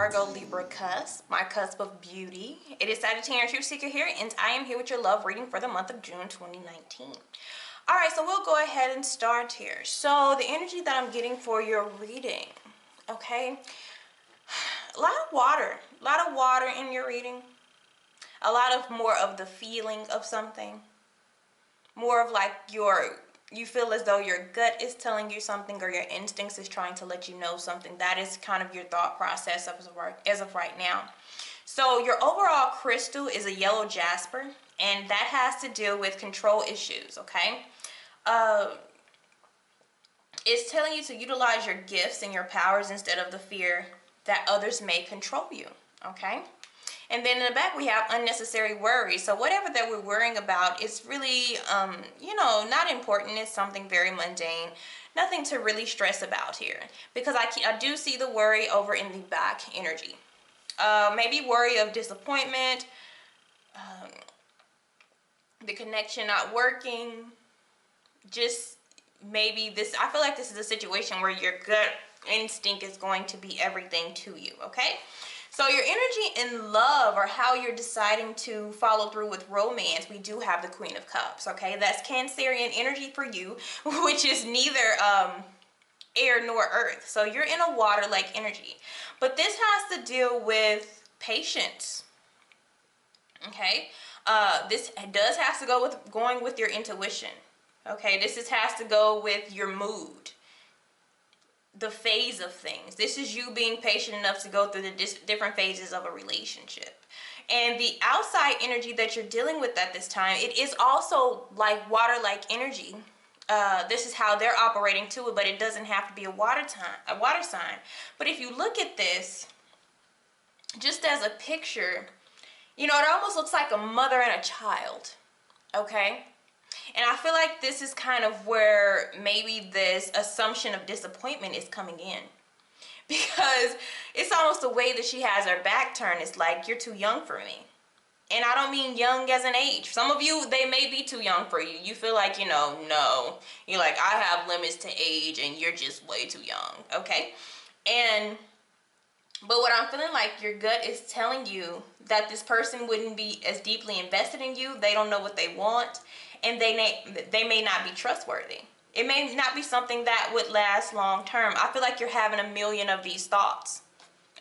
Virgo, Libra, Cusp, my cusp of beauty. It is Sagittarius Truth Seeker here, and I am here with your love reading for the month of June 2019. All right, so we'll go ahead and start here. So the energy that I'm getting for your reading, okay? A lot of water in your reading. A lot of more of the feeling of something. More of like you feel as though your gut is telling you something, or your instincts is trying to let you know something. That is kind of your thought process as of right now. So your overall crystal is a yellow jasper, and that has to deal with control issues, okay? It's telling you to utilize your gifts and your powers instead of the fear that others may control you, okay? And then in the back, we have unnecessary worry. So whatever that we're worrying about is really, not important. It's something very mundane. Nothing to really stress about here. Because I do see the worry over in the back energy. Maybe worry of disappointment, the connection not working. Just maybe this, I feel like this is a situation where your gut instinct is going to be everything to you, okay? So your energy in love, or how you're deciding to follow through with romance, we do have the Queen of Cups, okay? That's Cancerian energy for you, which is neither air nor earth. So you're in a water-like energy. But this has to deal with patience, okay? This does have to go with going with your intuition, okay? This has to go with your mood, the phase of things. This is you being patient enough to go through the different phases of a relationship. And the outside energy that you're dealing with at this time, it is also like water-like energy. This is how they're operating too, but it doesn't have to be a water sign. But if you look at this, just as a picture, it almost looks like a mother and a child, okay? And I feel like this is kind of where maybe this assumption of disappointment is coming in. Because it's almost the way that she has her back turned. It's like, you're too young for me. And I don't mean young as an age. Some of you, they may be too young for you. You feel like, no. You're like, I have limits to age and you're just way too young, okay? But what I'm feeling like, your gut is telling you that this person wouldn't be as deeply invested in you. They don't know what they want. And they may not be trustworthy. It may not be something that would last long term. I feel like you're having a million of these thoughts,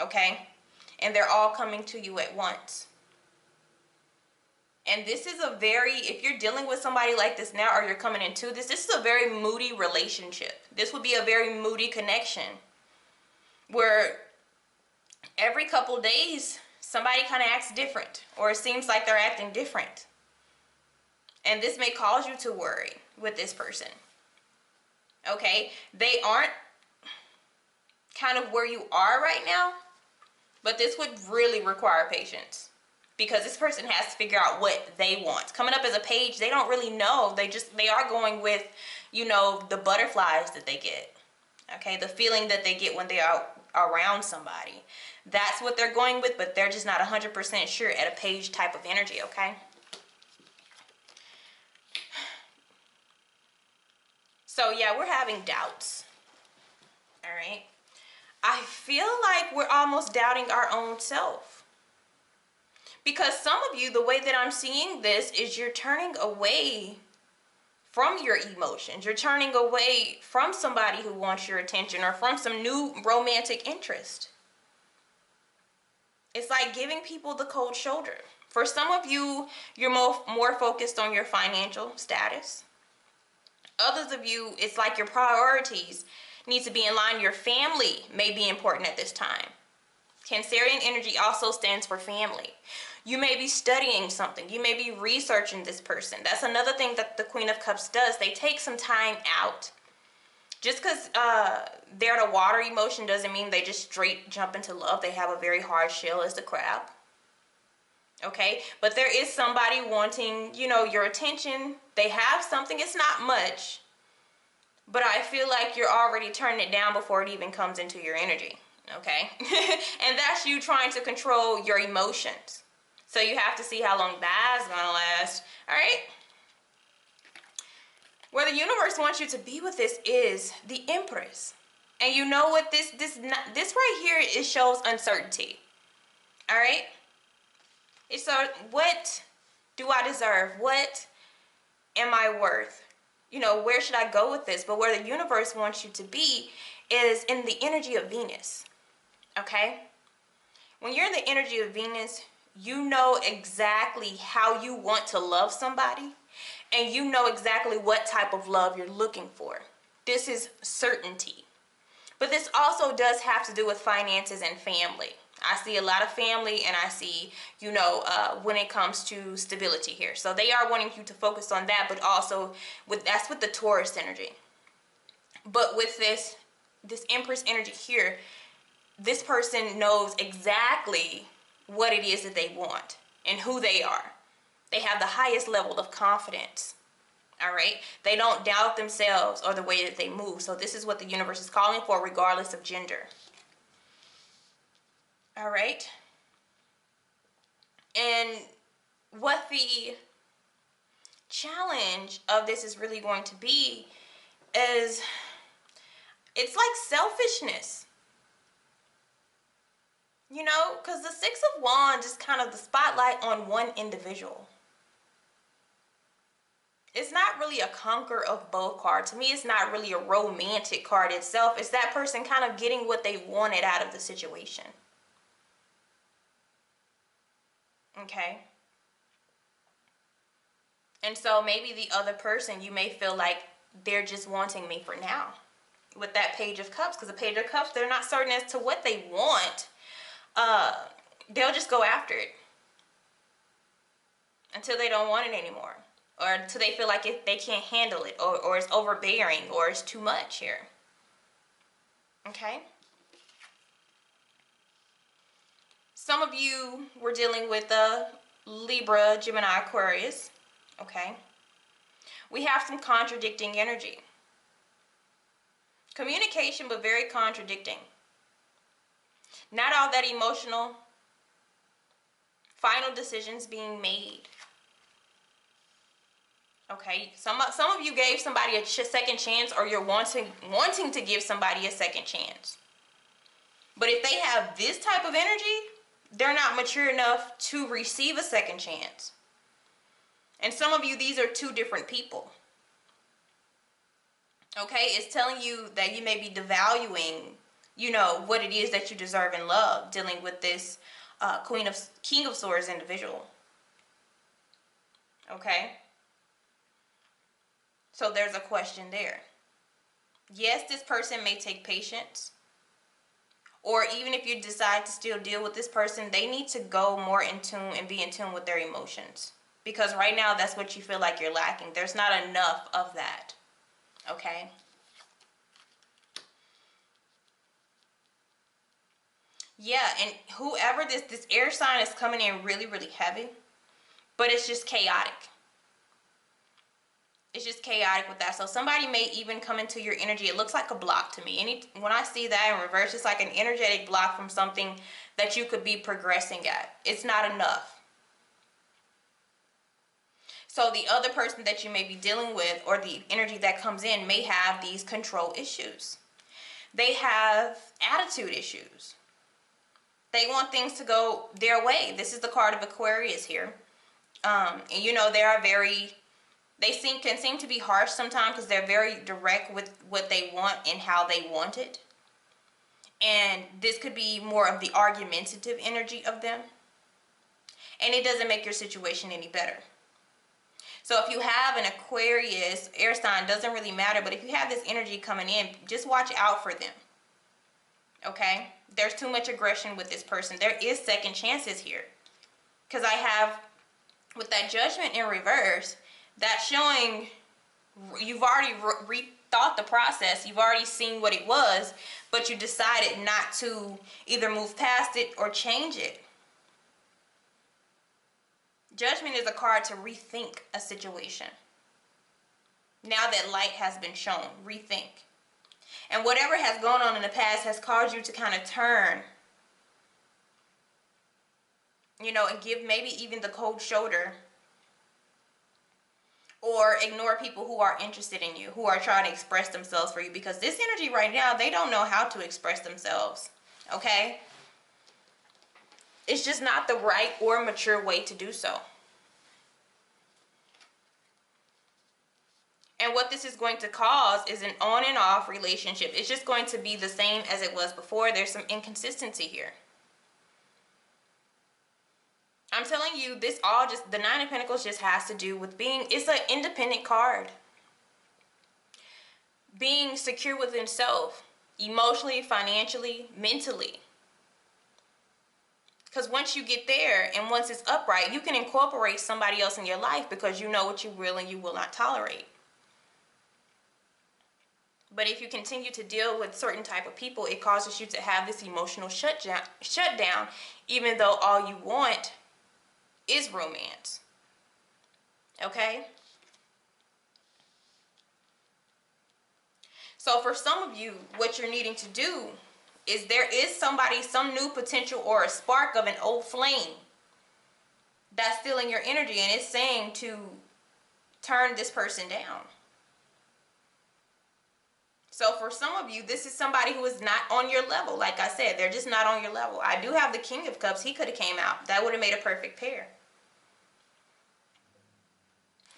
okay? And they're all coming to you at once. And this is if you're dealing with somebody like this now, or you're coming into this is a very moody relationship. This would be a very moody connection, where every couple days, somebody kind of acts different, or it seems like they're acting different. And this may cause you to worry with this person, okay? They aren't kind of where you are right now, but this would really require patience, because this person has to figure out what they want. Coming up as a page, they don't really know. They are going with, the butterflies that they get, okay? The feeling that they get when they are around somebody. That's what they're going with, but they're just not 100% sure at a page type of energy, okay? So yeah, we're having doubts, all right? I feel like we're almost doubting our own self. Because some of you, the way that I'm seeing this is you're turning away from your emotions. You're turning away from somebody who wants your attention, or from some new romantic interest. It's like giving people the cold shoulder. For some of you, you're more focused on your financial status. Others of you, it's like your priorities need to be in line. Your family may be important at this time. Cancerian energy also stands for family. You may be studying something. You may be researching this person. That's another thing that the Queen of Cups does. They take some time out. Just because they're the water emotion doesn't mean they just straight jump into love. They have a very hard shell as the crab. Okay, but there is somebody wanting, your attention. They have something. It's not much, but I feel like you're already turning it down before it even comes into your energy, okay? And that's you trying to control your emotions. So you have to see how long that's gonna last, all right? Where the universe wants you to be with this is the Empress. And you know what, this right here, it shows uncertainty. All right? So what do I deserve? What am I worth? You know, where should I go with this? But where the universe wants you to be is in the energy of Venus. Okay? When you're in the energy of Venus, you know exactly how you want to love somebody, and you know exactly what type of love you're looking for. This is certainty. But this also does have to do with finances and family. I see a lot of family, and I see, you know, when it comes to stability here. So they are wanting you to focus on that, but also that's with the Taurus energy. But with this Empress energy here, this person knows exactly what it is that they want and who they are. They have the highest level of confidence. All right? They don't doubt themselves or the way that they move. So this is what the universe is calling for, regardless of gender. All right? And what the challenge of this is really going to be is, it's like selfishness. You know, because the Six of Wands is kind of the spotlight on one individual. It's not really a conquer of both card. To me, it's not really a romantic card itself. It's that person kind of getting what they wanted out of the situation. Okay? And so maybe the other person, you may feel like they're just wanting me for now. With that Page of Cups, because the Page of Cups, they're not certain as to what they want. They'll just go after it until they don't want it anymore, or until they feel like they can't handle it, or it's overbearing, or it's too much here. Okay? Some of you were dealing with Libra, Gemini, Aquarius. Okay? We have some contradicting energy. Communication, but very contradicting. Not all that emotional. Final decisions being made. Okay, some of you gave somebody a second chance, or you're wanting to give somebody a second chance. But if they have this type of energy, they're not mature enough to receive a second chance. And some of you, these are two different people. Okay, it's telling you that you may be devaluing, you know, what it is that you deserve in love, dealing with this King of Swords individual. Okay? So there's a question there. Yes, this person may take patience. Or even if you decide to still deal with this person, they need to go more in tune and be in tune with their emotions. Because right now, that's what you feel like you're lacking. There's not enough of that. Okay? Yeah, and whoever this air sign is coming in really, really heavy. But it's just chaotic. It's just chaotic with that. So somebody may even come into your energy. It looks like a block to me. When I see that in reverse, it's like an energetic block from something that you could be progressing at. It's not enough. So the other person that you may be dealing with, or the energy that comes in, may have these control issues. They have attitude issues. They want things to go their way. This is the card of Aquarius here. And you know, they can seem to be harsh sometimes, because they're very direct with what they want and how they want it. And this could be more of the argumentative energy of them. And it doesn't make your situation any better. So if you have an Aquarius air sign, doesn't really matter, but if you have this energy coming in, just watch out for them. Okay? There's too much aggression with this person. There is second chances here. Because I have, with that Judgment in reverse, that's showing you've already rethought the process. You've already seen what it was, but you decided not to either move past it or change it. Judgment is a card to rethink a situation. Now that light has been shown, rethink. And whatever has gone on in the past has caused you to kind of turn, you know, and give maybe even the cold shoulder, or or ignore people who are interested in you, who are trying to express themselves for you, because this energy right now, they don't know how to express themselves, okay? It's just not the right or mature way to do so. And what this is going to cause is an on and off relationship. It's just going to be the same as it was before. There's some inconsistency here. I'm telling you, this all just, the Nine of Pentacles just has to do with being, it's an independent card. Being secure with himself, emotionally, financially, mentally. Because once you get there and once it's upright, you can incorporate somebody else in your life because you know what you will and you will not tolerate. But if you continue to deal with certain type of people, it causes you to have this emotional shutdown, even though all you want is romance. Okay? So for some of you, what you're needing to do is there is somebody, some new potential or a spark of an old flame that's still in your energy, and it's saying to turn this person down. So for some of you, this is somebody who is not on your level. Like I said, they're just not on your level. I do have the King of Cups. He could have came out. That would have made a perfect pair.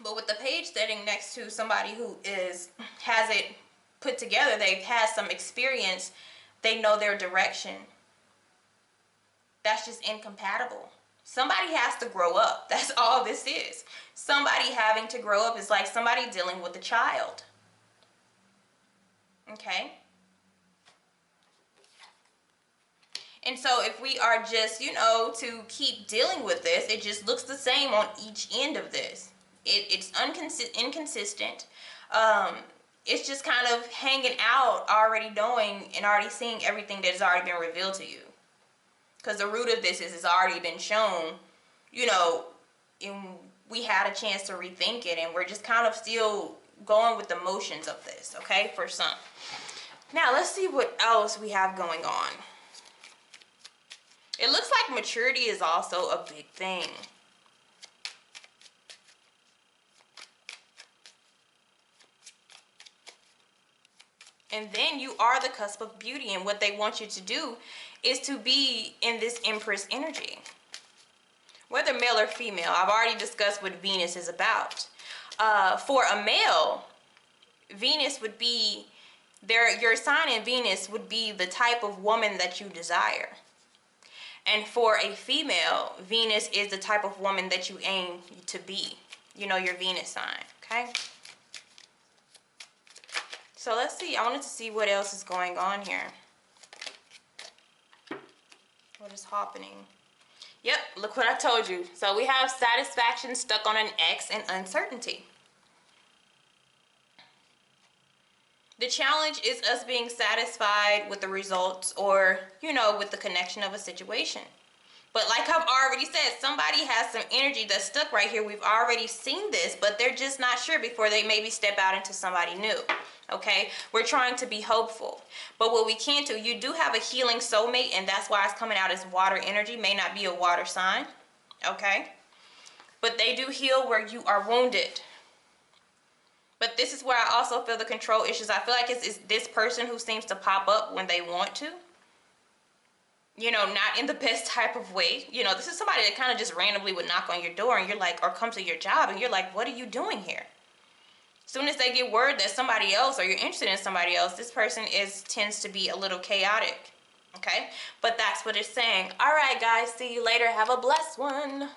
But with the page sitting next to somebody who has it put together, they've had some experience, they know their direction. That's just incompatible. Somebody has to grow up. That's all this is. Somebody having to grow up is like somebody dealing with a child. Okay? And so if we are just, to keep dealing with this, it just looks the same on each end of this. It's inconsistent. It's just kind of hanging out, already knowing and already seeing everything that has already been revealed to you. Because the root of this is it's already been shown, and we had a chance to rethink it, and we're just kind of still going with the motions of this, okay, for some. Now, let's see what else we have going on. It looks like maturity is also a big thing. And then you are the cusp of beauty, and what they want you to do is to be in this Empress energy. Whether male or female, I've already discussed what Venus is about. For a male, Venus would be, your sign in Venus would be the type of woman that you desire. And for a female, Venus is the type of woman that you aim to be. Your Venus sign, okay? So let's see. I wanted to see what else is going on here. What is happening? Yep, look what I told you. So we have satisfaction stuck on an X and uncertainty. The challenge is us being satisfied with the results or, with the connection of a situation. But like I've already said, somebody has some energy that's stuck right here. We've already seen this, but they're just not sure before they maybe step out into somebody new. Okay? We're trying to be hopeful. But what we can't do, you do have a healing soulmate, and that's why it's coming out as water energy. May not be a water sign. Okay? But they do heal where you are wounded. But this is where I also feel the control issues. I feel like it's this person who seems to pop up when they want to. Not in the best type of way. This is somebody that kind of just randomly would knock on your door and you're like, or come to your job and you're like, what are you doing here? As soon as they get word that somebody else or you're interested in somebody else, this person tends to be a little chaotic. Okay? But that's what it's saying. All right, guys. See you later. Have a blessed one.